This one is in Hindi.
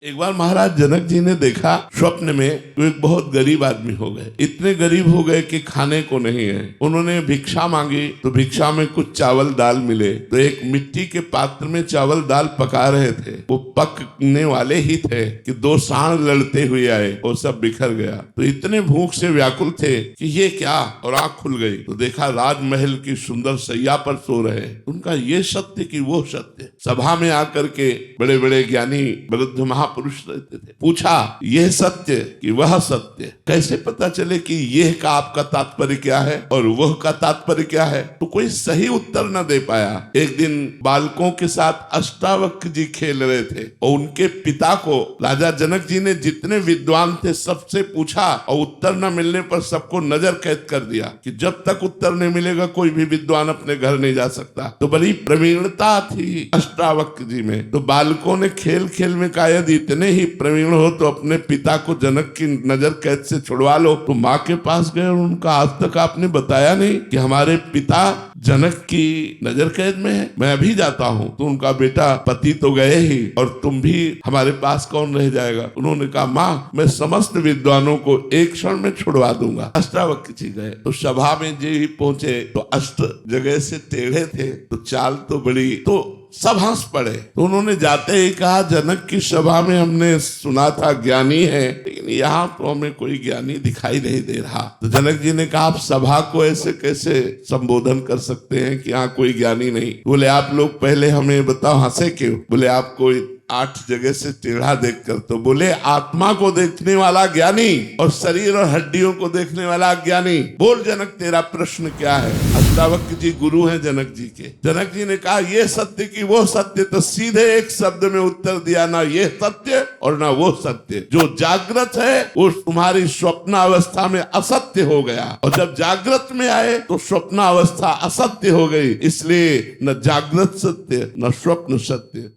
एक बार महाराज जनक जी ने देखा स्वप्न में तो एक बहुत गरीब आदमी हो गए। इतने गरीब हो गए कि खाने को नहीं है। उन्होंने भिक्षा मांगी तो भिक्षा में कुछ चावल दाल मिले। तो एक मिट्टी के पात्र में चावल दाल पका रहे थे। वो पकने वाले ही थे कि दो सांड लड़ते हुए आए और सब बिखर गया। तो इतने भूख से व्याकुल थे कि ये क्या, और आंख खुल गई तो देखा राजमहल की सुंदर सैया पर सो रहे। उनका ये सत्य कि वो सत्य। सभा में आकर के बड़े बड़े ज्ञानी वृद्ध महापुरुष रहते थे। पूछा यह सत्य कि वह सत्य, कैसे पता चले कि यह का आपका तात्पर्य क्या है और वह का तात्पर्य क्या है? तो कोई सही उत्तर न दे पाया। एक दिन बालकों के साथ अष्टावक्र जी खेल रहे थे और उनके पिता को राजा जनक जी ने जितने विद्वान थे सबसे पूछा और उत्तर न मिलने पर सबको नजर कैद कर दिया कि जब तक उत्तर नहीं मिलेगा कोई भी विद्वान अपने घर नहीं जा सकता। तो बड़ी प्रवीणता थी अष्टावक्र जी में। तो बालकों ने खेल खेल में कहा यदि इतने ही प्रवीण हो तो अपने पिता को जनक की नजर कैद से छुड़वा लो। तो माँ के पास गए और उनका आज तक आपने बताया नहीं कि हमारे पिता जनक की नजर कैद में है, मैं अभी जाता हूँ। तो उनका बेटा पति तो गए ही और तुम भी, हमारे पास कौन रह जाएगा? उन्होंने कहा माँ मैं समस्त विद्वानों को एक क्षण में छुड़वा दूंगा। अष्टावक्र जी गए तो सभा में जे ही पहुंचे तो अष्ट जगह से टेढ़े थे तो चाल तो बड़ी, तो सब हंस पड़े। तो उन्होंने जाते ही कहा जनक की सभा में हमने सुना था ज्ञानी है, लेकिन यहाँ तो हमें कोई ज्ञानी दिखाई नहीं दे रहा। तो जनक जी ने कहा आप सभा को ऐसे कैसे संबोधन कर सकते हैं कि यहाँ कोई ज्ञानी नहीं? बोले आप लोग पहले हमें बताओ हंसे क्यों? बोले आप कोई 8 जगह से टेढ़ा देखकर। तो बोले आत्मा को देखने वाला ज्ञानी और शरीर और हड्डियों को देखने वाला ज्ञानी। बोल जनक तेरा प्रश्न क्या है? अष्टावक्र जी गुरु हैं जनक जी के। जनक जी ने कहा ये सत्य कि वो सत्य? तो सीधे एक शब्द में उत्तर दिया, ना ये सत्य और ना वो सत्य। जो जागृत है वो तुम्हारी स्वप्न अवस्था में असत्य हो गया और जब जागृत में आए तो स्वप्न अवस्था असत्य हो गई। इसलिए न जागृत सत्य न स्वप्न सत्य।